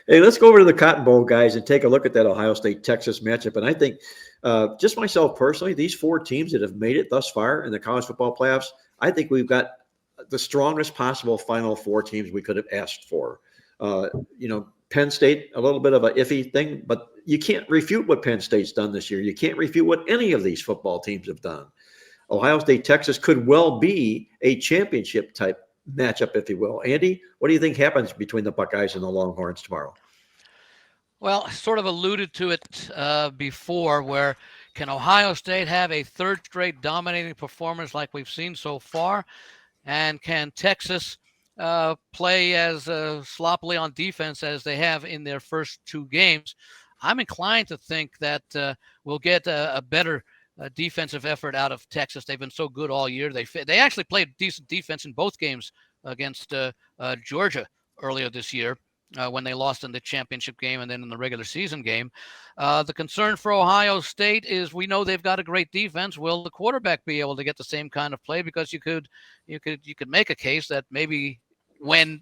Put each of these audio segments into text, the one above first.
Hey, let's go over to the Cotton Bowl, guys, and take a look at that Ohio State-Texas matchup. And I think, just myself personally, these four teams that have made it thus far in the college football playoffs, I think we've got the strongest possible Final Four teams we could have asked for. Penn State, a little bit of an iffy thing, but you can't refute what Penn State's done this year. You can't refute what any of these football teams have done. Ohio State, Texas could well be a championship type matchup, if you will. Andy, what do you think happens between the Buckeyes and the Longhorns tomorrow? Well, I sort of alluded to it before, where can Ohio State have a third straight dominating performance like we've seen so far? And can Texas play as sloppily on defense as they have in their first two games? I'm inclined to think that we'll get a better defensive effort out of Texas. They've been so good all year. They actually played decent defense in both games against Georgia earlier this year when they lost in the championship game and then in the regular season game. The concern for Ohio State is we know they've got a great defense. Will the quarterback be able to get the same kind of play? Because you could make a case that maybe when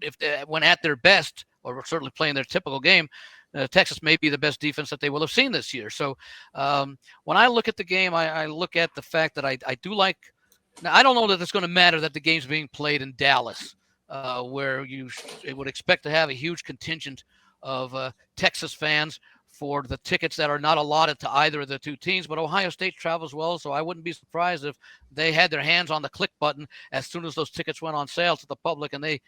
at their best, or certainly playing their typical game, Texas may be the best defense that they will have seen this year. So when I look at the game, I look at the fact that I do like. Now, I don't know that it's going to matter that the game's being played in Dallas, where you would expect to have a huge contingent of Texas fans for the tickets that are not allotted to either of the two teams. But Ohio State travels well, so I wouldn't be surprised if they had their hands on the click button as soon as those tickets went on sale to the public, and they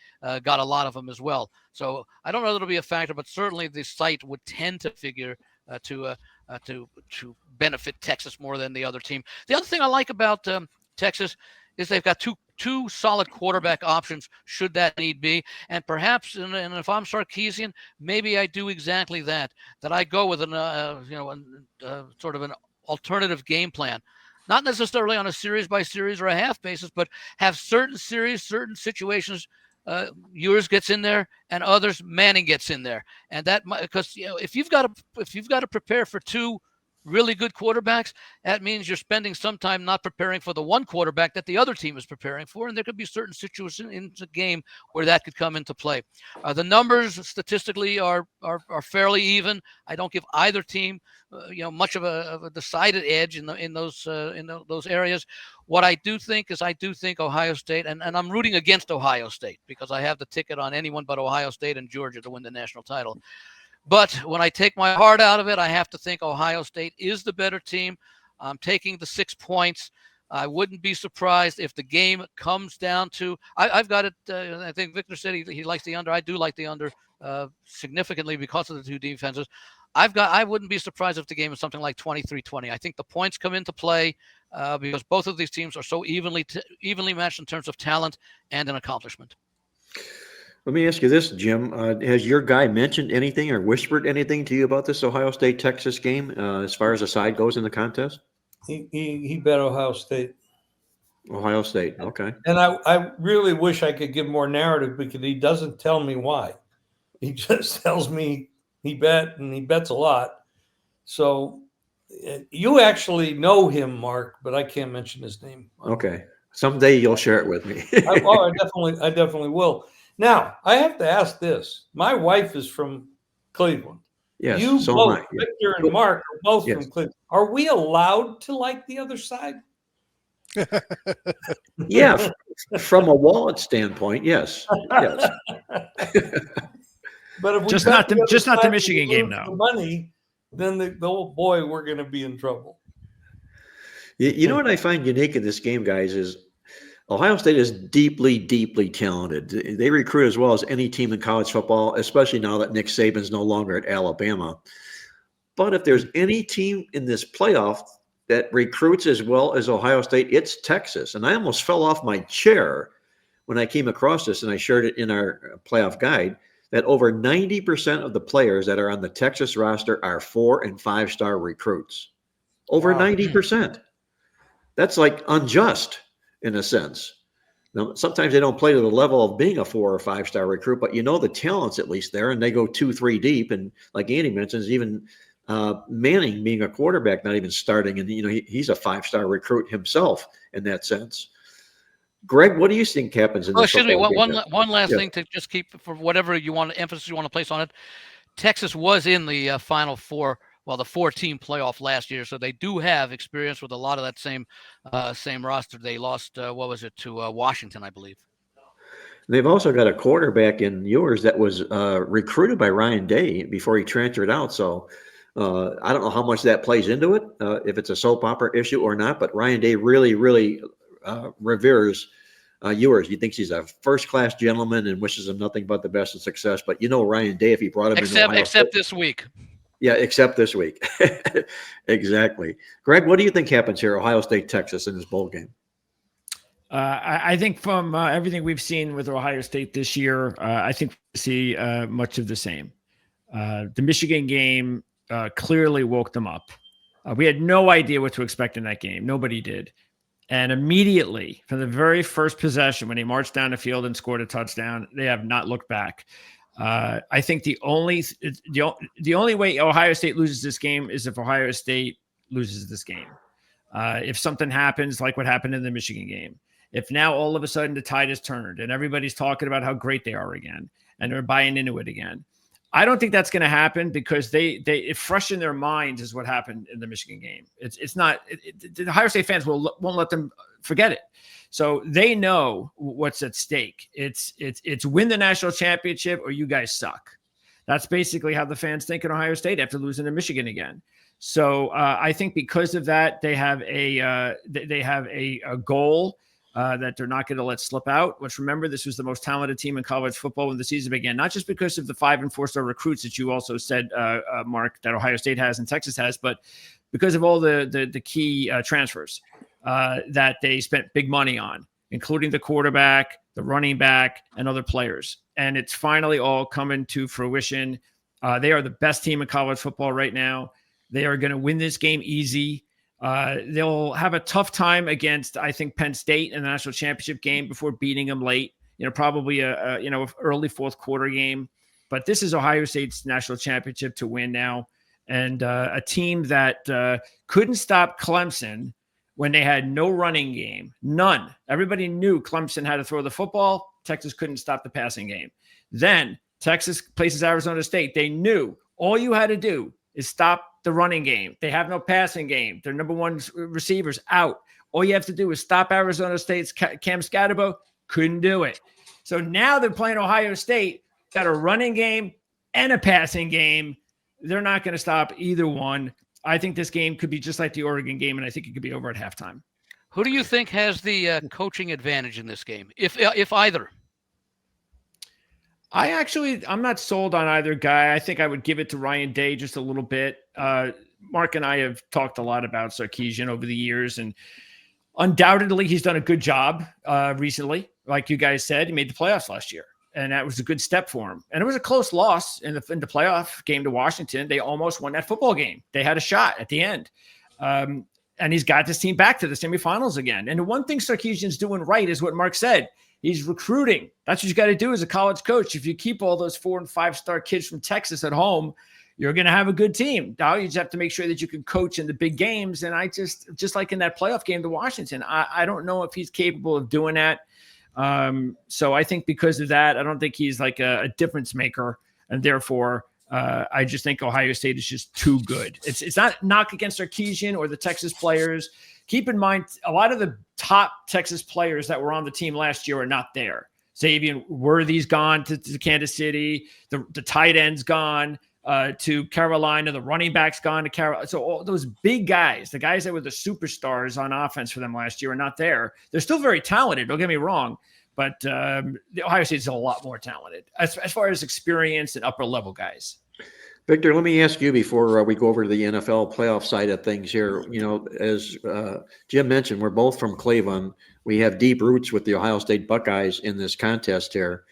got a lot of them as well. So I don't know that it'll be a factor, but certainly the site would tend to figure to benefit Texas more than the other team. The other thing I like about Texas is they've got two solid quarterback options should that need be. And perhaps, and if I'm Sarkisian, maybe I do exactly that I go with sort of an alternative game plan. Not necessarily on a series by series or a half basis, but have certain series, certain situations, yours gets in there and others Manning gets in there. And that, because if you've got to prepare for two really good quarterbacks, that means you're spending some time not preparing for the one quarterback that the other team is preparing for, and there could be certain situations in the game where that could come into play. The numbers statistically are fairly even. I don't give either team much of a decided edge in those areas. What I do think is Ohio State, and I'm rooting against Ohio State because I have the ticket on anyone but Ohio State and Georgia to win the national title. But when I take my heart out of it, I have to think Ohio State is the better team. I'm taking the 6 points. I wouldn't be surprised if the game comes down to I've got it. I think Victor said he likes the under. I do like the under significantly because of the two defenses. I wouldn't be surprised if the game is something like 23-20. I think the points come into play because both of these teams are so evenly matched in terms of talent and an accomplishment. Let me ask you this, Jim. Has your guy mentioned anything or whispered anything to you about this Ohio State-Texas game as far as the side goes in the contest? He bet Ohio State. Ohio State, okay. And I really wish I could give more narrative because he doesn't tell me why. He just tells me he bet, and he bets a lot. So you actually know him, Mark, but I can't mention his name. Okay. Someday you'll share it with me. I definitely will. Now, I have to ask this. My wife is from Cleveland. Yes, you so both, am I. Victor and Mark, are both from Cleveland. Are we allowed to like the other side? Yeah, from a wallet standpoint, yes. Yes. But if we just not the Michigan game now. Money, then oh boy, we're going to be in trouble. You know what I find unique in this game, guys, is Ohio State is deeply, deeply talented. They recruit as well as any team in college football, especially now that Nick Saban's no longer at Alabama. But if there's any team in this playoff that recruits as well as Ohio State, it's Texas. And I almost fell off my chair when I came across this, and I shared it in our playoff guide, that over 90% of the players that are on the Texas roster are 4- and 5-star recruits. Over 90%. That's like unjust in a sense. Now, sometimes they don't play to the level of being a 4- or 5-star recruit, but the talent's at least there, and they go 2-3 deep. And like Andy mentions, even Manning being a quarterback, not even starting, and he's a 5-star recruit himself in that sense. Greg, what do you think happens in this? Excuse me. One last thing to just keep for whatever emphasis you want to place on it. Texas was in the Final Four, well, the 4-team playoff last year, so they do have experience with a lot of that same roster. They lost, what was it, to Washington, I believe. They've also got a quarterback in yours that was recruited by Ryan Day before he transferred out. So I don't know how much that plays into it, if it's a soap opera issue or not. But Ryan Day really, really reveres Ewers. He thinks he's a first-class gentleman and wishes him nothing but the best of success. But Ryan Day, if he brought him except this week. Yeah, except this week. Exactly. Greg, what do you think happens here, Ohio State, Texas, in this bowl game? I think from everything we've seen with Ohio State this year, I think we see much of the same. The Michigan game clearly woke them up. We had no idea what to expect in that game. Nobody did. And immediately, from the very first possession, when they marched down the field and scored a touchdown, they have not looked back. I think the only way Ohio State loses this game is if Ohio State loses this game. If something happens like what happened in the Michigan game, if now all of a sudden the tide has turned and everybody's talking about how great they are again and they're buying into it again, I don't think that's going to happen because it fresh in their minds is what happened in the Michigan game. It's not the Ohio State fans won't let them forget it. So they know what's at stake. It's win the national championship or you guys suck. That's basically how the fans think in Ohio State after losing to Michigan again. So I think because of that, they have a goal that they're not going to let slip out. Which, remember, this was the most talented team in college football when the season began, not just because of the 5- and 4-star recruits that you also said, Mark, that Ohio State has and Texas has, but because of all the key transfers that they spent big money on, including the quarterback, the running back, and other players. And it's finally all coming to fruition. They are the best team in college football right now. They are going to win this game easy. They'll have a tough time against, I think, Penn State in the national championship game before beating them late. Probably a early fourth quarter game. But this is Ohio State's national championship to win now, and a team that couldn't stop Clemson when they had no running game, none. Everybody knew Clemson had to throw the football. Texas couldn't stop the passing game. Then Texas places Arizona State. They knew all you had to do is stop the running game. They have no passing game. Their number one receivers out. All you have to do is stop Arizona State's Cam Scatterbo. Couldn't do it. So now they're playing Ohio State, got a running game and a passing game. They're not going to stop either one. I think this game could be just like the Oregon game, and I think it could be over at halftime. Who do you think has the coaching advantage in this game, if either? I'm not sold on either guy. I think I would give it to Ryan Day just a little bit. Mark and I have talked a lot about Sarkisian over the years, and undoubtedly he's done a good job recently. Like you guys said, he made the playoffs last year, and that was a good step for him. And it was a close loss in the playoff game to Washington. They almost won that football game. They had a shot at the end. And he's got this team back to the semifinals again. And the one thing Sarkisian's doing right is what Mark said. He's recruiting. That's what you got to do as a college coach. If you keep all those 4- and 5-star kids from Texas at home, you're going to have a good team. Now you just have to make sure that you can coach in the big games. And I just like in that playoff game to Washington, I don't know if he's capable of doing that. So I think because of that, I don't think he's like a difference maker. And therefore, I just think Ohio State is just too good. It's not knock against Sarkisian or the Texas players. Keep in mind, a lot of the top Texas players that were on the team last year are not there. Xavier Worthy's gone to Kansas City. The tight end's gone to Carolina. The running back's gone to Carolina. So all those big guys, the guys that were the superstars on offense for them last year, are not there. They're still very talented. Don't get me wrong. But Ohio State is a lot more talented as far as experience and upper level guys. Victor, let me ask you before we go over to the NFL playoff side of things here. As Jim mentioned, we're both from Cleveland. We have deep roots with the Ohio State Buckeyes in this contest here.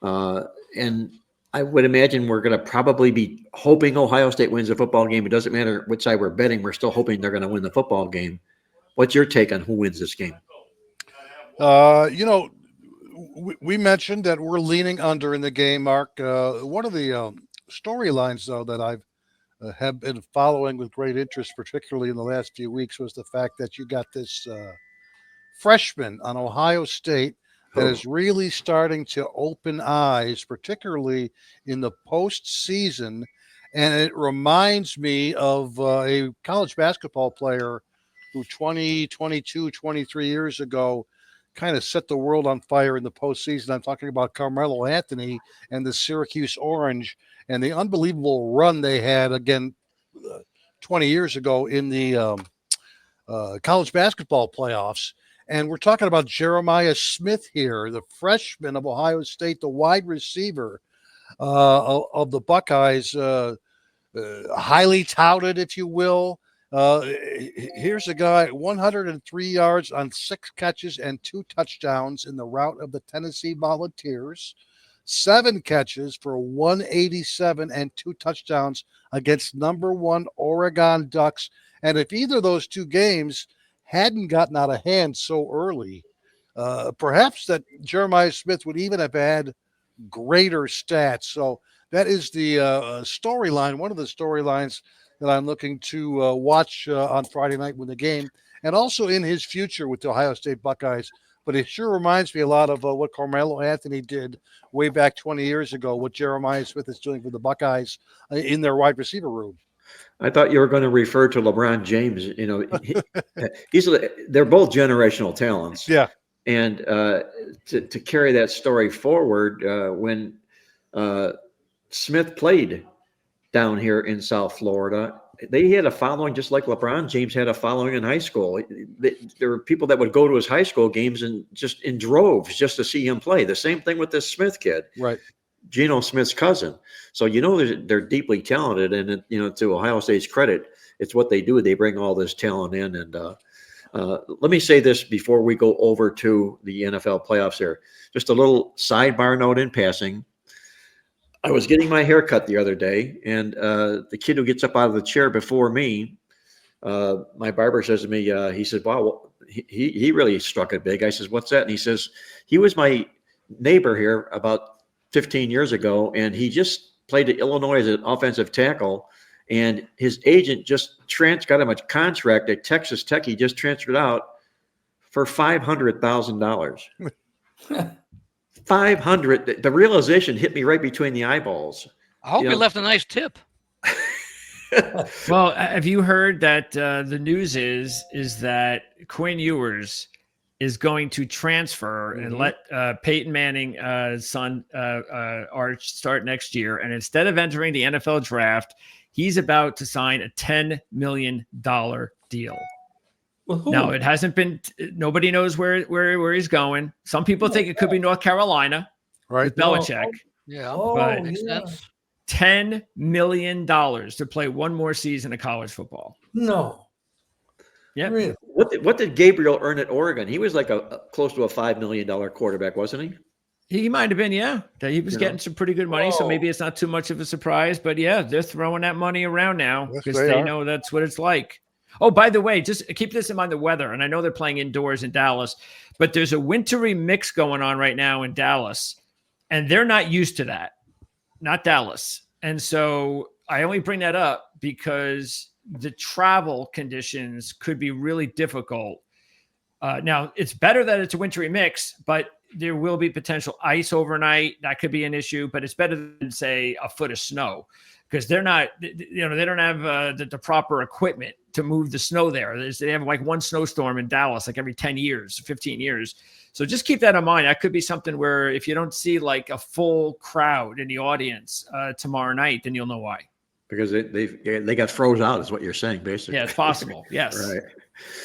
And I would imagine we're going to probably be hoping Ohio State wins the football game. It doesn't matter which side we're betting. We're still hoping they're going to win the football game. What's your take on who wins this game? We mentioned that we're leaning under in the game, Mark. One of the storylines, though, that I've have been following with great interest, particularly in the last few weeks, was the fact that you got this freshman on Ohio State that is really starting to open eyes, particularly in the postseason. And it reminds me of a college basketball player who 20, 22, 23 years ago kind of set the world on fire in the postseason. I'm talking about Carmelo Anthony and the Syracuse Orange and the unbelievable run they had again 20 years ago in the college basketball playoffs. And we're talking about Jeremiah Smith here, the freshman of Ohio State, the wide receiver of the Buckeyes, highly touted, if you will. Here's a guy, 103 yards on 6 catches and 2 touchdowns in the rout of the Tennessee Volunteers, 7 catches for 187 and 2 touchdowns against #1 Oregon Ducks. And if either of those 2 games hadn't gotten out of hand so early, perhaps that Jeremiah Smith would even have had greater stats. So that is the storyline, one of the storylines that I'm looking to watch on Friday night with the game, and also in his future with the Ohio State Buckeyes. But it sure reminds me a lot of what Carmelo Anthony did way back 20 years ago, what Jeremiah Smith is doing for the Buckeyes in their wide receiver room. I thought you were going to refer to LeBron James. You know, they're both generational talents. Yeah. And to carry that story forward, when Smith played down here in South Florida, they had a following just like LeBron James had a following in high school. There were people that would go to his high school games and just in droves just to see him play. The same thing with this Smith kid. Right. Geno Smith's cousin. So, you know, they're deeply talented, and, you know, to Ohio State's credit, it's what they do. They bring all this talent in. And let me say this before we go over to the NFL playoffs here. Just a little sidebar note in passing. I was getting my hair cut the other day, and the kid who gets up out of the chair before me, my barber says to me, he said, wow, he really struck it big. I says, what's that? And he says, he was my neighbor here about 15 years ago, and he just played at Illinois as an offensive tackle, and his agent just got him a contract at Texas Tech. He just transferred out for $500,000. 500. The realization hit me right between the eyeballs. I hope you left a nice tip. Well, have you heard that the news is that Quinn Ewers is going to transfer and let Peyton Manning's son Arch start next year, and instead of entering the NFL draft, he's about to sign a $10 million deal. Now, it hasn't been. Nobody knows where he's going. Some people think it could be North Carolina, right? With Belichick. Yeah, but makes sense. $10 million to play one more season of college football. No. Yeah. Really? What did Gabriel earn at Oregon? He was like a close to a $5 million quarterback, wasn't he? He might have been, yeah. He was getting some pretty good money, so maybe it's not too much of a surprise. But yeah, they're throwing that money around now because they know that's what it's like. Oh, by the way, just keep this in mind, the weather. And I know they're playing indoors in Dallas, but there's a wintry mix going on right now in Dallas, and they're not used to that. Not Dallas. And so I only bring that up because the travel conditions could be really difficult. Now, it's better that it's a wintry mix, but there will be potential ice overnight. That could be an issue, but it's better than, say, a foot of snow because they're not, they don't have the proper equipment to move the snow there. They have like one snowstorm in Dallas, like every 10 years, 15 years. So just keep that in mind. That could be something where if you don't see like a full crowd in the audience tomorrow night, then you'll know why. Because they got froze out is what you're saying, basically. Yeah, it's possible. Yes. Right.